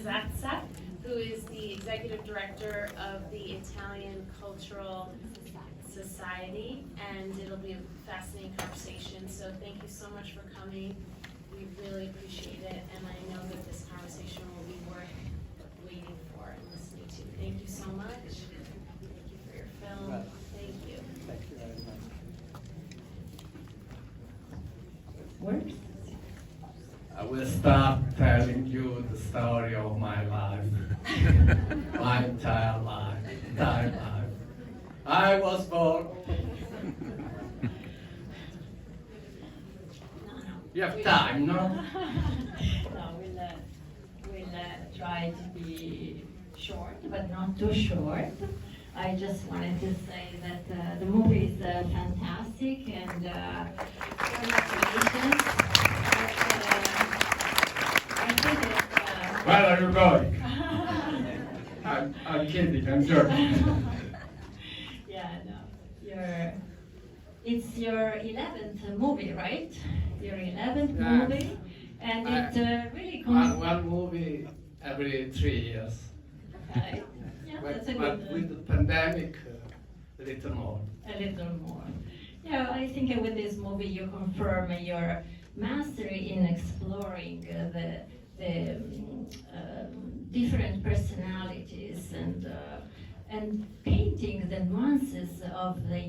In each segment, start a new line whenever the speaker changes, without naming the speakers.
Casazza, who is the executive director of the Italian Cultural Society, and it'll be a fascinating conversation. So thank you so much for coming. We really appreciate it, and I know that this conversation will be worth waiting for and listening to. Thank you so much. Thank you for your film.
Well,
thank you.
Thank you very much.
Works?
I will start telling you the story of my life, my entire life. I was born. You have time, no?
No, we'll try to be short, but not too short. I just wanted to say that the movie is fantastic and congratulations. I think that,
Where are you going? I'm kidding, I'm joking.
yeah, no, it's your 11th movie, right? Your 11th
Yeah.
movie, and it really comes.
One movie every 3 years.
Okay. Yeah, that's a
But
good.
with the pandemic, a little more.
A little more. Yeah, I think with this movie you confirm your mastery in exploring the different personalities and painting the nuances of the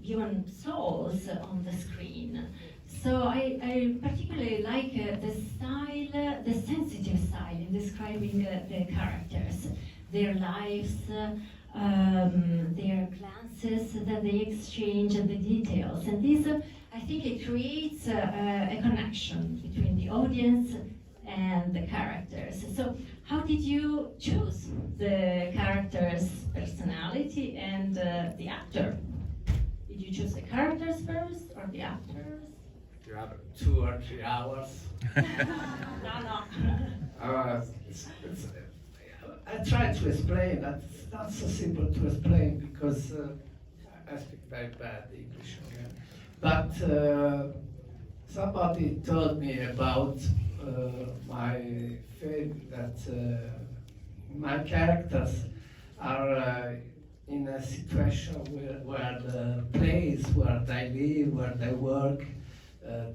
human souls on the screen. So I particularly like the style, the sensitive style in describing the characters, their lives, their glances that they exchange and the details. And this, I think it creates a connection between the audience and the characters. So how did you choose the character's personality and the actor? Did you choose the characters first or the actors?
You have 2 or 3 hours.
No.
I try to explain that it's not so simple to explain because I speak very bad English. Okay? But somebody told me about my film that my characters are in a situation where the place where they live, where they work,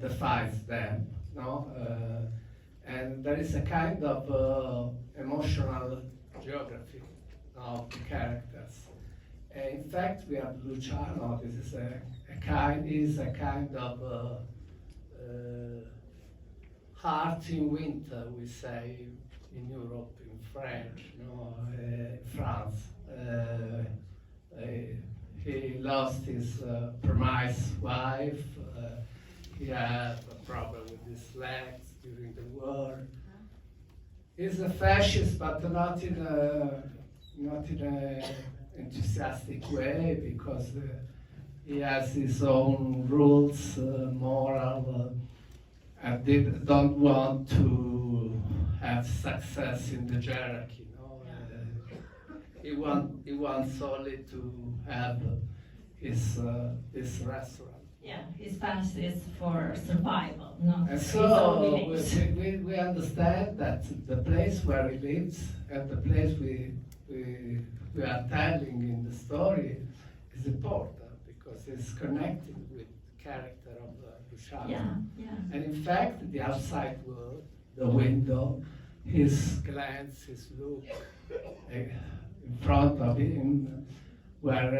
defines them, no? And there is a kind of emotional geography of the characters. In fact, we have Luciano. This is a kind of heart in winter, we say in Europe, in French, no, France. He lost his promised wife. He had a problem with his legs during the war. He's a fascist, but not in a enthusiastic way, because he has his own rules, moral, and don't want to have success in the hierarchy. No? He wants only to have his restaurant.
Yeah, his past is for survival, not
And
his
so
own beliefs.
we understand that the place where he lives and the place we are telling in the story is important, because it's connected with the character of Luciano.
Yeah.
And in fact, the outside world, the window, his glance, his look in front of him, where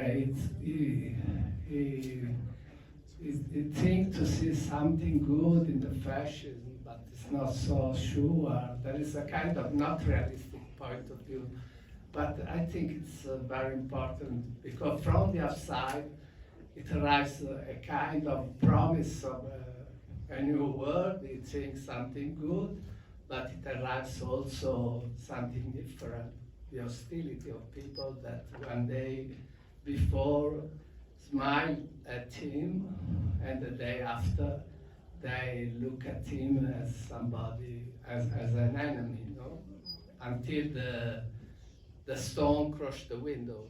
he thinks to see something good in the fashion, but it's not so sure. There is a kind of not realistic point of view. But I think it's very important, because from the outside, it arrives a kind of promise of a new world. It thinks something good, but it arrives also something different. The hostility of people that one day before smile at him, and the day after they look at him as somebody, as an enemy, you know, until the stone crushed the window.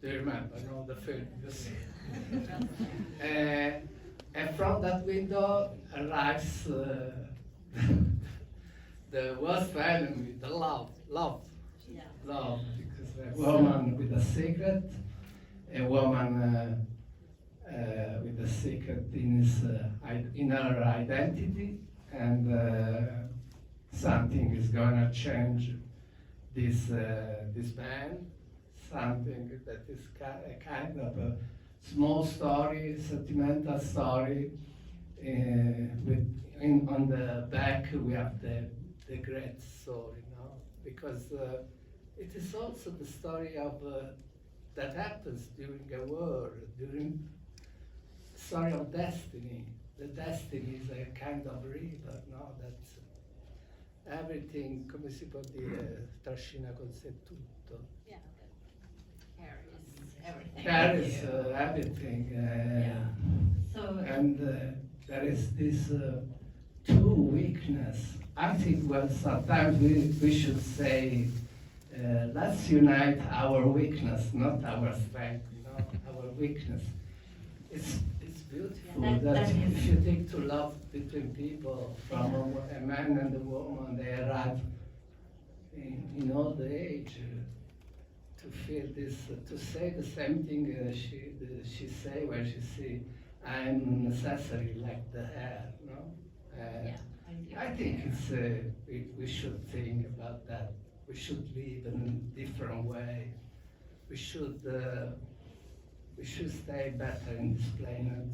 Do you remember? No, the film. You see. And from that window arrives the worst enemy, the love.
Yeah.
Love, because a woman with a secret, a woman with a secret in her identity, and something is gonna change this man. Something that is a kind of a small story, sentimental story. On the back we have the great story, no? Because it is also the story of that happens during a war, during story of destiny. The destiny is a kind of river, no? That everything, come si può dire, trascina con sé tutto.
Yeah, carries everything.
Carries everything.
Yeah. So
And there is this true weakness. I think, well, sometimes we should say, let's unite our weakness, not our strength, our weakness. It's beautiful
Yeah, that is-
if you think to love between people, from a man and a woman, they arrive in old age, to feel this, to say the same thing she say when she say, I'm necessary like the air, no?
yeah,
I think it's we should think about that. We should live in a different way. We should stay better in this planet.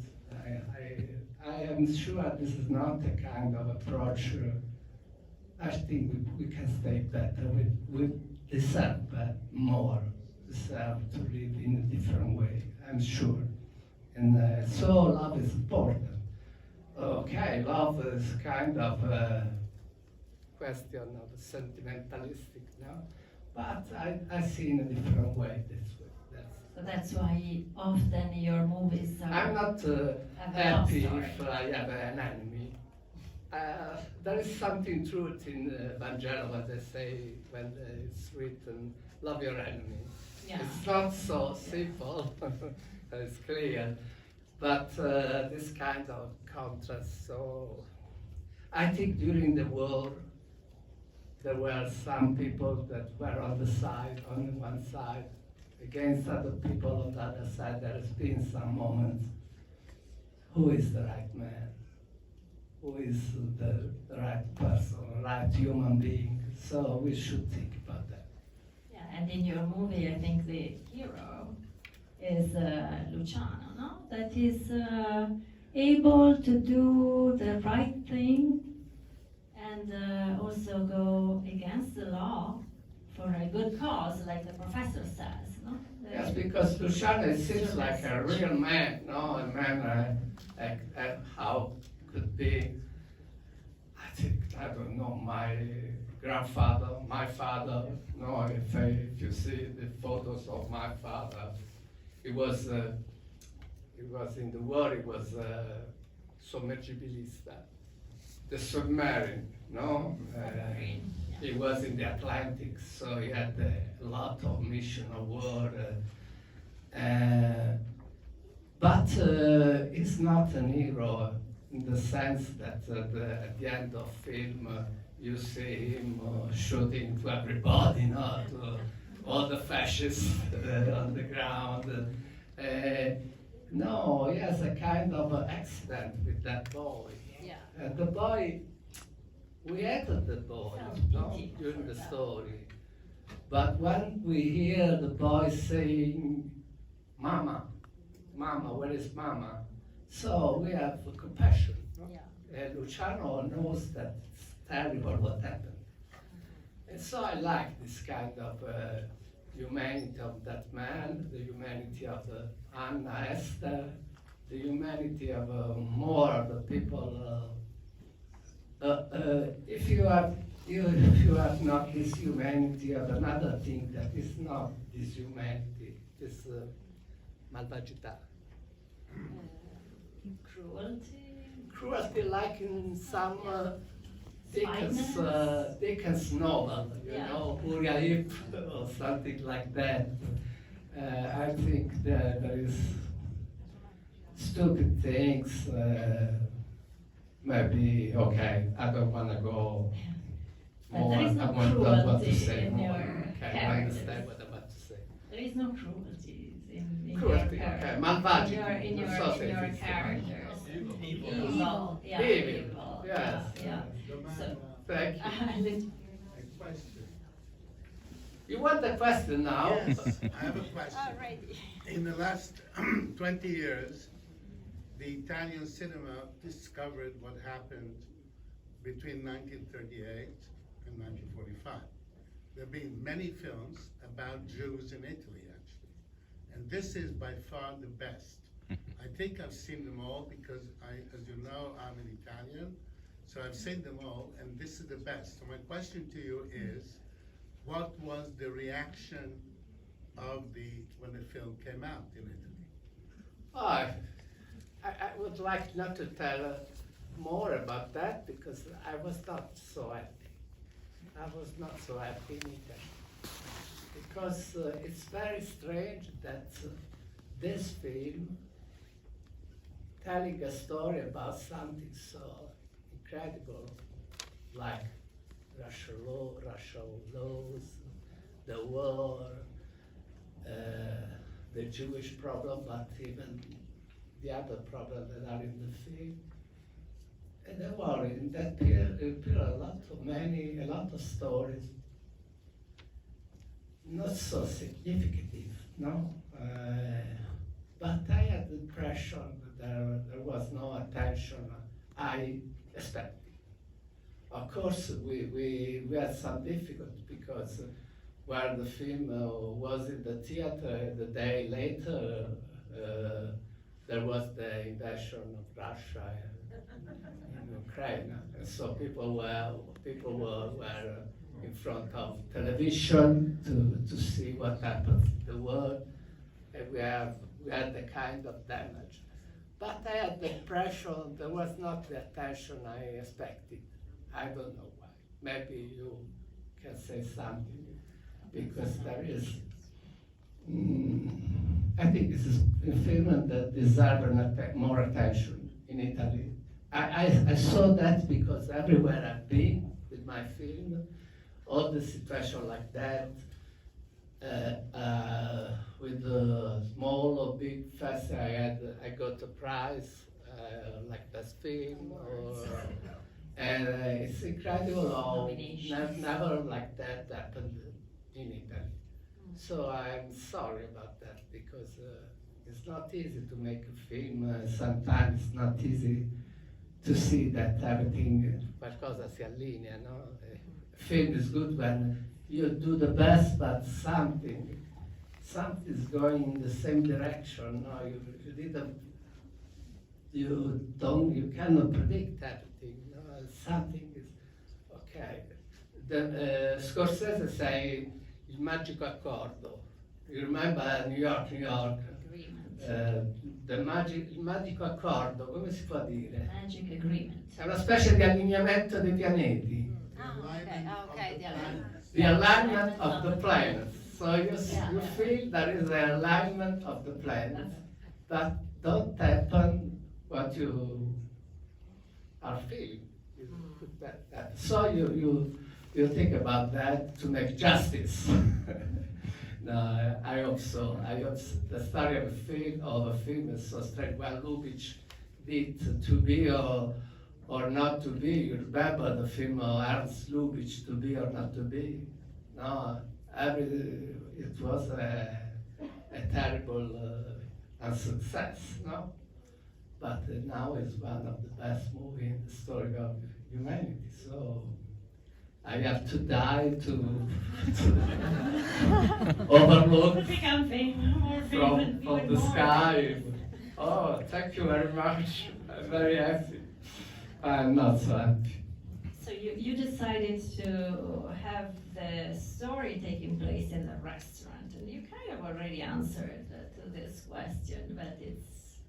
I am sure this is not the kind of approach. I think we can stay better. We deserve more. Deserve to live in a different way. I'm sure. And so love is important. Okay, love is kind of a question of sentimentalistic now, but I see in a different way this way.
so that's why often your movies are.
I'm not
have a love
happy
story.
if I have an enemy. There is something truth in Vangelo when they say, when it's written, love your enemy.
Yeah.
It's not so simple, it's clear, but this kind of contrast. So I think during the war, there were some people that were on one side, against other people on the other side. There has been some moments. Who is the right man? Who is the right person, right human being? So we should think about that.
Yeah, and in your movie, I think the hero is Luciano, no? That is able to do the right thing and also go against the law for a good cause, like the professor says, no?
Yes, because Luciano seems like a real man, no? A man how could be, I don't know, my grandfather, my father, no? If you see the photos of my father, he was in the war, he was sommergibilista, the submarine, no?
Submarine, yeah.
He was in the Atlantic, so he had a lot of mission of war. But he's not an hero in the sense that at the end of film you see him shooting to everybody, to all the fascists on the ground. No, he has a kind of accident with that boy.
Yeah.
The boy, we hated the boy,
Felt pity
during
for
the
that.
story. But when we hear the boy saying, Mama, Mama, where is Mama? So we have compassion. No?
Yeah.
Luciano knows that it's terrible what happened. And so I like this kind of humanity of that man, the humanity of Anna, Esther, the humanity of more of the people. If you have not this humanity of another thing that is not this humanity, this malvagità.
Cruelty.
Cruelty, like in some
Spineless.
Dickens novel, you
Yeah.
know, Uriah Heep or something like that. I think there is stupid things. Maybe, okay, I don't want to go
But
more.
there is no
I want what to
cruelty
say
in
more.
your
Okay, I
characters.
understand what I'm about to say.
There is no cruelty in
Cruelty,
your
okay.
characters.
Malvagity.
In your
Sausage.
characters.
Evil.
Yeah,
Evil.
evil.
Yes.
Yeah. So,
Thank you.
A question.
You want the question now?
Yes, I have a question. In the last 20 years, the Italian cinema discovered what happened between 1938 and 1945. There have been many films about Jews in Italy, actually. And this is by far the best. I think I've seen them all because as you know, I'm an Italian. So I've seen them all, and this is the best. So my question to you is, what was the reaction of when the film came out in Italy?
Oh, I would like not to tell more about that because I was not so happy. I was not so happy in Italy. Because it's very strange that this film telling a story about something so incredible like Russian laws, the war, the Jewish problem, but even the other problems that are in the film. And there were in that period a lot of stories, not so significant, no. But I had the impression that there was no attention I expected. Of course, we had some difficulty because where the film was in the theater, the day later, there was the invasion of Russia in Ukraine, and so people were in front of television to see what happens in the world, and we had the kind of damage. But I had the impression there was not the attention I expected. I don't know why. Maybe you can say something, because there is, I think this is a film that deserves more attention in Italy. I saw that because everywhere I've been with my film, all the situation like that, with the small or big festival I got a prize, like best film, and it's incredible how never like that happened in Italy. So I'm sorry about that because it's not easy to make a film. Sometimes it's not easy to see that everything qualcosa si allinea, no? Film is good when you do the best, but something's going in the same direction. No, you cannot predict everything. No? Something is okay. Scorsese say il magico accordo. You remember New York? Il magico accordo, come si può dire?
Magic agreement.
È una specie di allineamento dei pianeti. The alignment of the planets. So you feel there is an alignment of the planets, but don't happen what you are feeling. So you think about that to make justice. No, I hope so. I hope the story of a film is so strange. Well, Lubitsch did To Be or Not to Be. You remember the film Ernst Lubitsch, To Be or Not to Be? No, it was a terrible unsuccess, no? But now it's one of the best movies in the story of humanity. So I have to die to overlook from the sky. Oh, thank you very much. I'm very happy. I'm not so happy.
So you decided to have the story taking place in a restaurant, and you kind of already answered to this question, but it's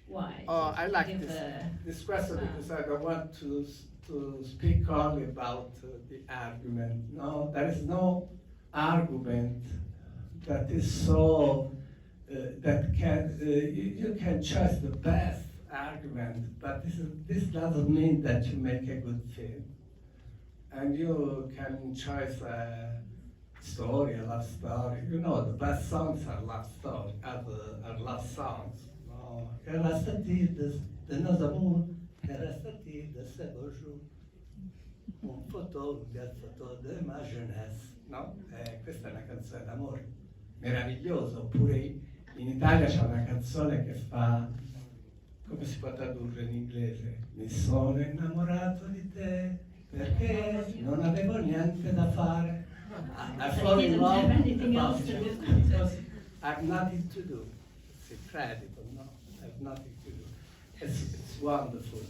why?
Oh, I like this question because I don't want to speak only about the argument. No, there is no argument that is so that can you can choose the best argument, but this doesn't mean that you make a good film. And you can choose a story, a love story. You know, the best songs are love story, are love songs. No, che resta-t-il de nos amours, che resta-t-il de ce beau jour, une photo, une belle photo de ma jeunesse. No? Questa è una canzone d'amore meravigliosa. Oppure in Italia c'è una canzone che fa, come si può tradurre in inglese? Mi sono innamorato di te perché non avevo niente da fare. I fall in love about you because I have nothing to do. It's incredible, no? I have nothing to do. It's wonderful.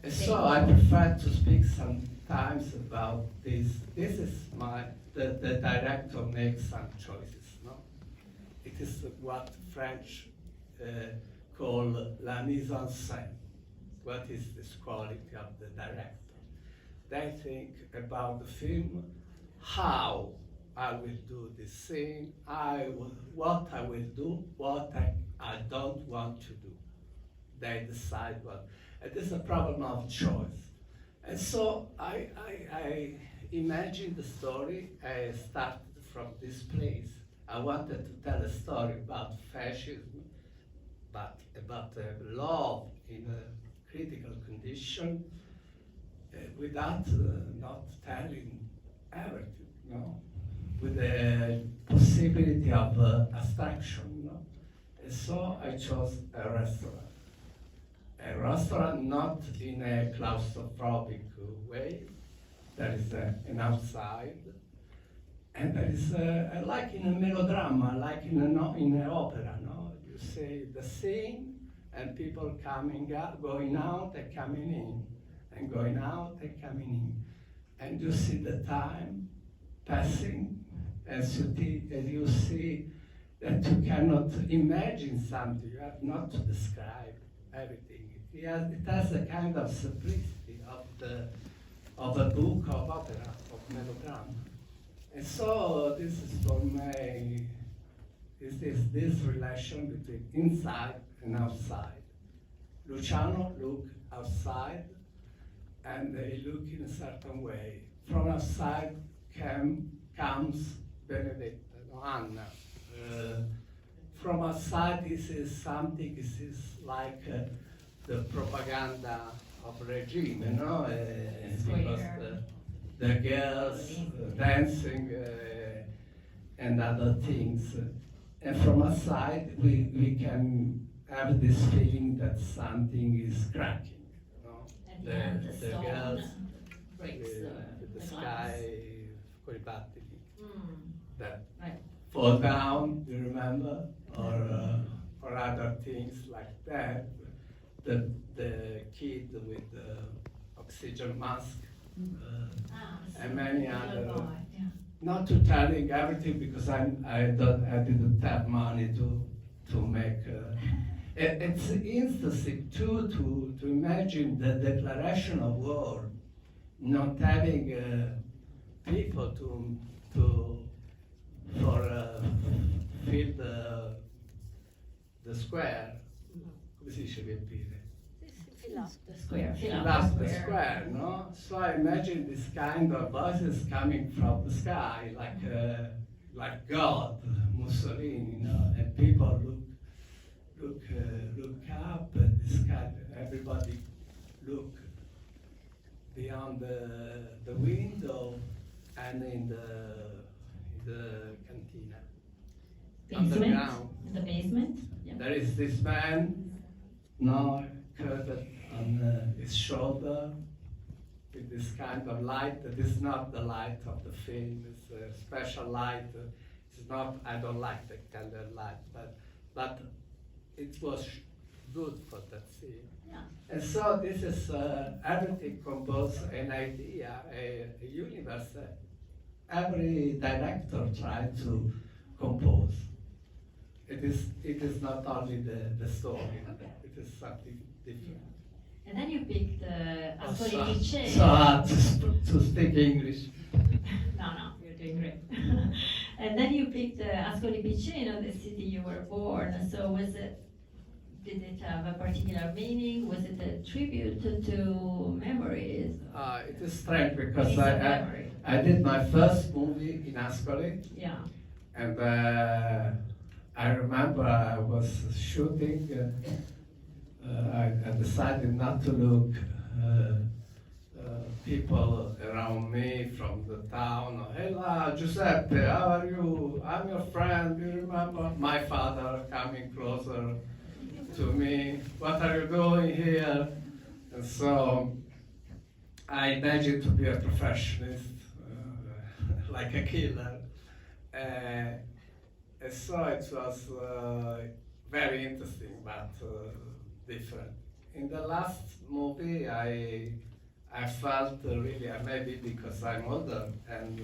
And so I prefer to speak sometimes about this. This is the director makes some choices, no? It is what French call la mise en scène. What is this quality of the director? They think about the film, how I will do this scene, what I will do, what I don't want to do. They decide what. It is a problem of choice. And so I imagined the story. I started from this place. I wanted to tell a story about fascism, but about love in a critical condition, without not telling everything, no? With the possibility of abstraction, no? And so I chose a restaurant. A restaurant not in a claustrophobic way. There is an outside, and there is like in a melodrama, like in an opera, no? You say the scene, and people coming out, going out, and coming in, and going out, and coming in, and you see the time passing, and you see that you cannot imagine something. You have not to describe everything. It has a kind of simplicity of a book of opera, of melodrama. And so this is for me, is this relation between inside and outside. Luciano look outside, and they look in a certain way. From outside comes Benedetta, no, Anna. From outside, this is something, this is like the propaganda of regime, you know, because the girls dancing and other things. And from outside, we can have this feeling that something is cracking, you know. The girls with the sky, con i battiti, that fall down, you remember, or other things like that. The kid with the oxygen mask, and many other.
Yeah.
Not to telling everything because I didn't have money to make. It's interesting too to imagine the declaration of war, not having people to fill the square. Come si dice riempire?
The square.
Fill up the square, no? So I imagine this kind of voices coming from the sky, like God, Mussolini, you know, and people look up at the sky. Everybody look beyond the window and in the cantina.
Basement?
Underground.
In the basement? Yeah.
There is this man, no, curved on his shoulder with this kind of light that is not the light of the film. It's a special light. It's not. I don't like the candle light, but it was good for that scene.
Yeah.
And so this is everything composed an idea, a universe. Every director tried to compose. It is not only the story. It is something different.
And then you picked Ascoli
So
Piccioni.
hard to speak English.
No, you're doing great. And then you picked Ascoli Piccioni, the city you were born. So did it have a particular meaning? Was it a tribute to memories?
It is strange because
Piece of memory.
I did my first movie in Ascoli,
Yeah.
and I remember I was shooting. I decided not to look people around me from the town. Hello, Giuseppe, how are you? I'm your friend. Do you remember? My father coming closer to me. What are you doing here? And so I imagined to be a professionist, like a killer. And so it was very interesting, but different. In the last movie, I felt really, maybe because I'm older, and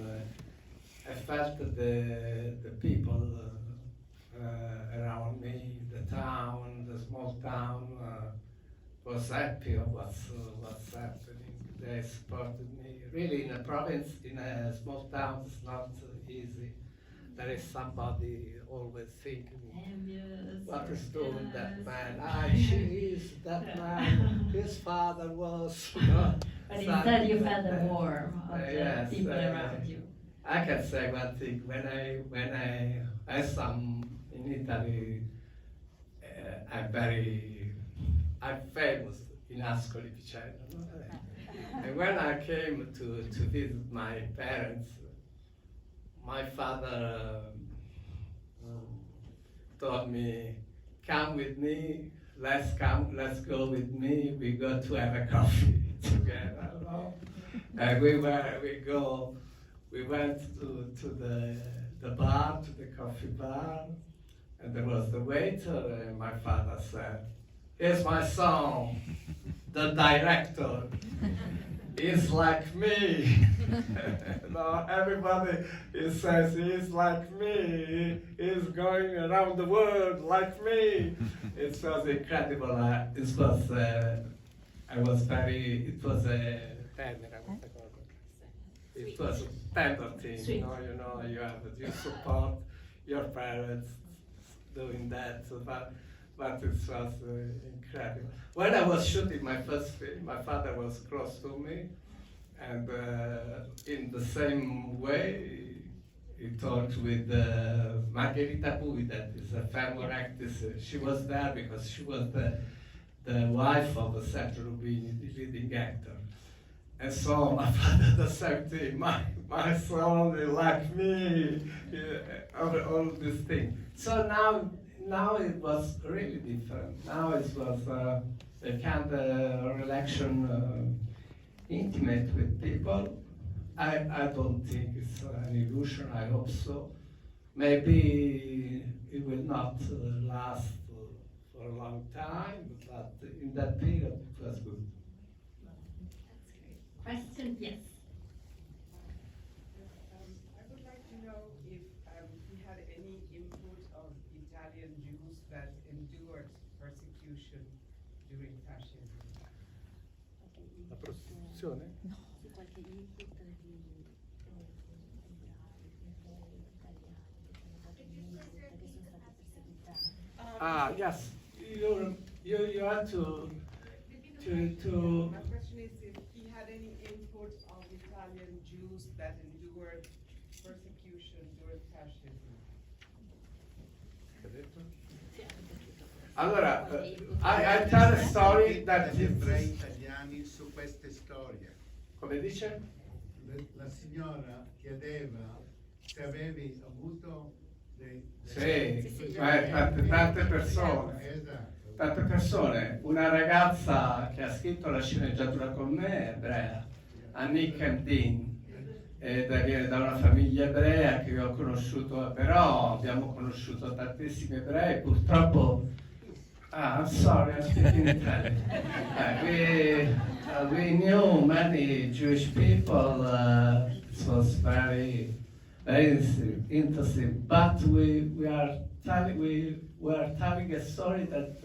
I felt the people around me, the town, the small town, was happy of what's happening. They supported me. Really, in a province, in a small town, it's not easy. There is somebody always thinking, what is doing that man? She is that man. His father was.
But instead you felt the warmth of
Yes,
the people around you.
I can say one thing. When I some in Italy, I'm famous in Ascoli Piceno. And when I came to visit my parents, my father told me, "Come with me. Let's go with me. We go to have a coffee together." And we went to the bar, to the coffee bar, and there was the waiter, and my father said, "Here's my son, the director. He's like me." Everybody he says he's like me. He's going around the world like me. It was incredible. It was a tender thing.
Sweet.
You support your parents doing that. But it was incredible. When I was shooting my first film, my father was close to me, and in the same way, he talked with Margherita Pui, that is a famous actress. She was there because she was the wife of Sergio Rubini, the leading actor. And so my father, the same thing, my son, is like me, all these things. So now it was really different. Now it was a kind of relation intimate with people. I don't think it's an illusion, I hope so. Maybe it will not last for a long time, but in that period it was good.
Question? Yes.
I would like to know if he had any input of Italian Jews that endured persecution during fascism.
La prostituzione?
Su qualche input di
Yes. You have to.
My question is if he had any input of Italian Jews that endured persecution during fascism.
Allora, I tell a story that
Gli ebrei
is,
italiani su queste storie.
come dice?
La signora chiedeva se avevi avuto
Sì, tante persone.
Esatto.
Tante persone. Una ragazza che ha scritto la sceneggiatura con me è ebrea, Annick Dean, viene da una famiglia ebrea che io ho conosciuto, però abbiamo conosciuto tantissimi ebrei, purtroppo. I'm sorry, I'm speaking Italian. We knew many Jewish people. It was very interesting. But we were telling a story that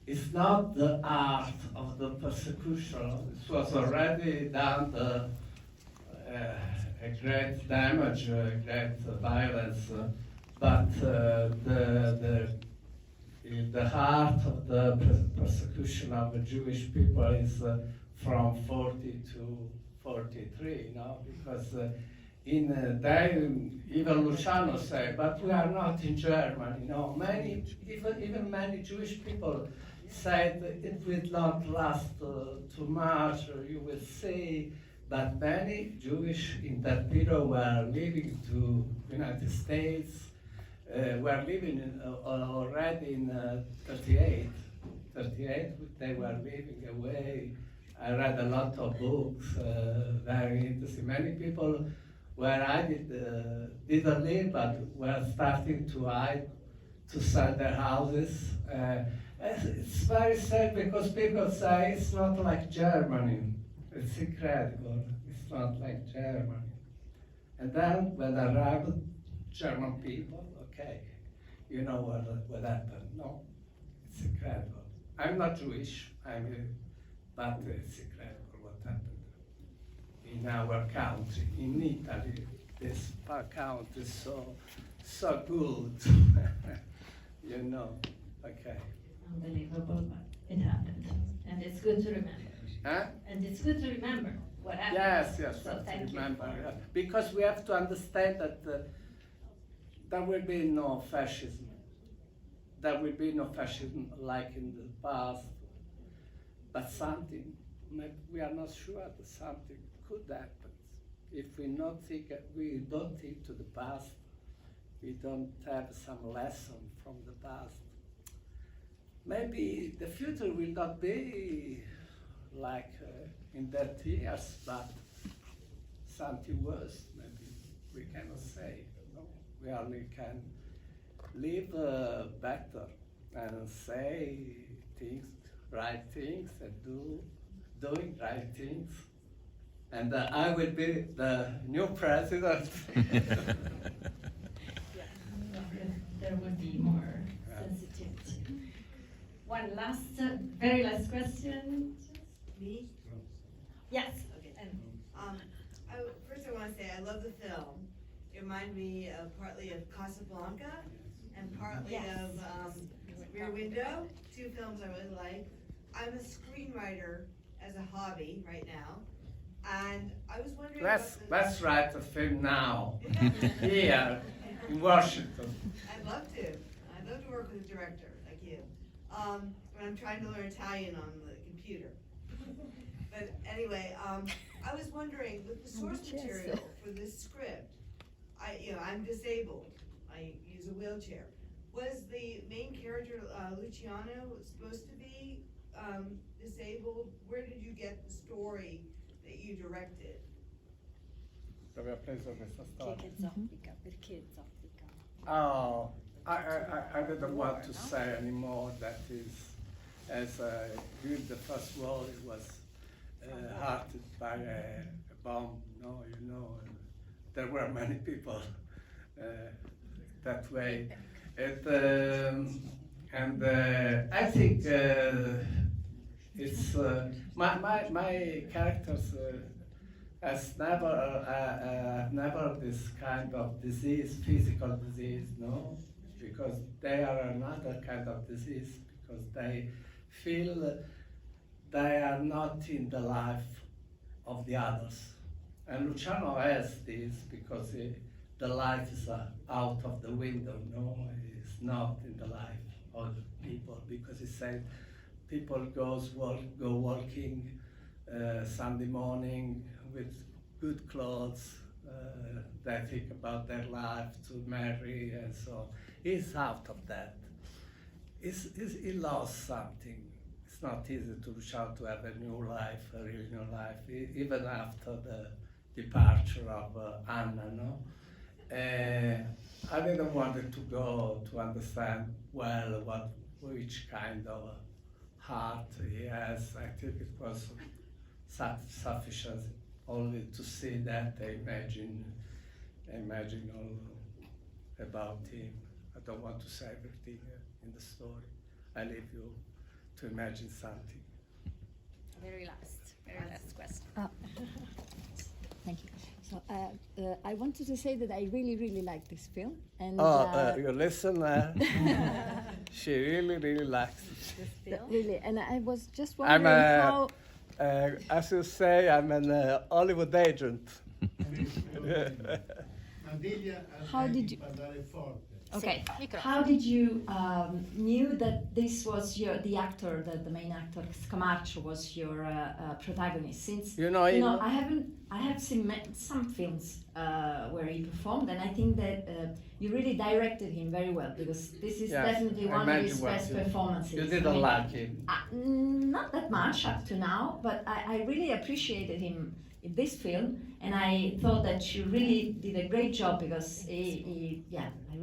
is not the art of the persecution. It was already done a great damage, a great violence. But the the heart of the persecution of the Jewish people is from 40 to 43, because even Luciano said, but we are not in Germany, even many Jewish people said it will not last too much, or you will see, but many Jewish in that period were leaving to United States, were living already in 38, they were living away. I read a lot of books, very interesting. Many people where I didn't live, but were starting to hide, to sell their houses. It's very sad because people say it's not like Germany. It's incredible. It's not like Germany. And then when arrived German people, okay, you know what happened. No, it's incredible. I'm not Jewish, but it's incredible what happened in our country, in Italy. This country is so good, okay.
Unbelievable, but it happened, and it's good to remember.
Huh?
And it's good to remember what happened.
Yes,
So thank you.
remember. Yeah. Because we have to understand that there will be no fascism. There will be no fascism like in the past, but something, we are not sure that something could happen. If we don't think to the past, we don't have some lesson from the past. Maybe the future will not be like in that years, but something worse, maybe we cannot say. We only can live better and say things, right things, and doing right things. And I will be the new president.
There would be more sensitivity. One last, very last question.
Me?
Yes.
Okay. First I want to say I love the film. It reminded me partly of Casablanca and partly
Yes.
of Rear Window, two films I really like. I'm a screenwriter as a hobby right now, and I was wondering
Let's write a film now, here in Washington.
I'd love to. I'd love to work with a director like you. But I'm trying to learn Italian on the computer. But anyway, I was wondering, with the source material for this script, I'm disabled. I use a wheelchair. Was the main character, Luciano, supposed to be disabled? Where did you get the story that you directed?
Dove ha preso questa storia?
Che zoppica, perché zoppica?
Oh, I didn't want to say anymore that is, as during the first war, it was hurted by a bomb. There were many people that way. And I think it's my characters has never this kind of disease, physical disease, no, because they are another kind of disease, because they feel they are not in the life of the others. And Luciano has this because the life is out of the window, no, it's not in the life of the people, because he said people go walking Sunday morning with good clothes, they think about their life to marry and so on. He's out of that. He lost something. It's not easy to Luciano to have a new life, a real new life, even after the departure of Anna, no? I didn't want it to go to understand well which kind of heart he has. I think it was sufficient only to see that. I imagine all about him. I don't want to say everything in the story. I leave you to imagine something.
Very last question. Thank you. So I wanted to say that I really, really like this film. And
You listen. She really likes it.
Really, and I was just
I'm
wondering how.
as you say, I'm an Hollywood agent.
How did you-
parlare forte.
Okay. How did you knew that this was the actor, the main actor, Scamarcio, was your protagonist? Since I have seen some films where he performed, and I think that you really directed him very well, because this is definitely one of his best performances.
You didn't like him.
Not that much up to now, but I really appreciated him in this film, and I thought that you really did a great job, because I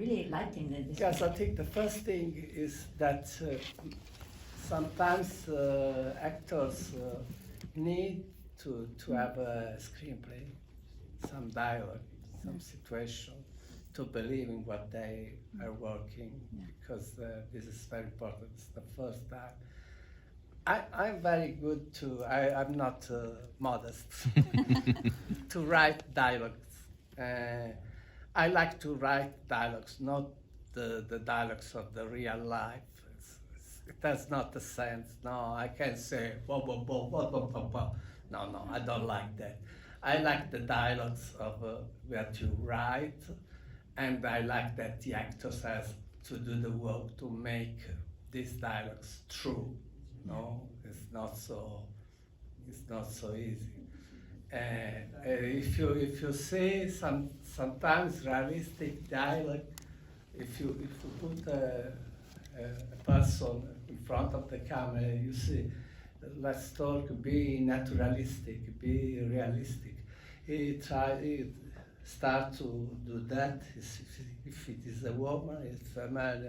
really liked him in this
Yes,
film.
I think the first thing is that sometimes actors need to have a screenplay, some dialogue, some situation, to believe in what they are working, because this is very important. It's the first time. I'm very good I'm not modest, to write dialogues. I like to write dialogues, not the dialogues of the real life. It has not the sense. No, I can't say, bo, bo, bo, bo, bo, bo, bo. No, I don't like that. I like the dialogues of that you write, and I like that the actors have to do the work to make these dialogues true. No, it's not so easy. If you see sometimes realistic dialogue, if you put a person in front of the camera, you see, let's talk, be naturalistic, be realistic. He start to do that. If it is a woman, it's a man,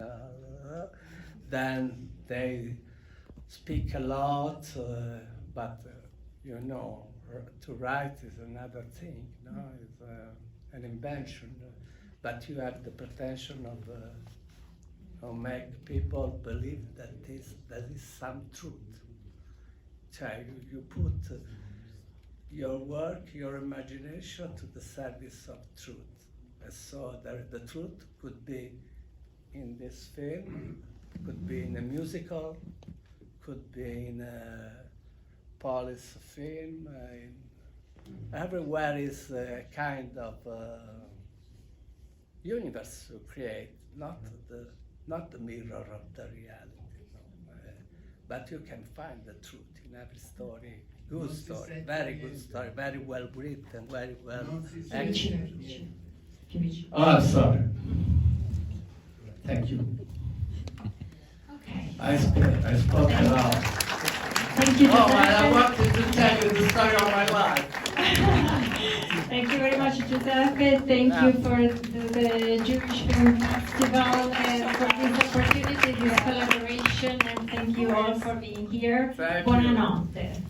then they speak a lot, but to write is another thing. No, it's an invention, but you have the pretension of make people believe that there is some truth. So you put your work, your imagination to the service of truth. And so the truth could be in this film, could be in a musical, could be in a police film. Everywhere is a kind of universe to create, not the mirror of the reality. But you can find the truth in every story. Good story, very good story, very well written, very well acted. Oh, I'm sorry. Thank you.
Okay.
I spoke a lot.
Thank you,
I
Giuseppe.
wanted to tell you the story of my life.
Thank you very much, Giuseppe. Thank you for the Jewish Film Festival and for this opportunity, this collaboration, and thank you all for being here.
Thank you.
Buonanotte.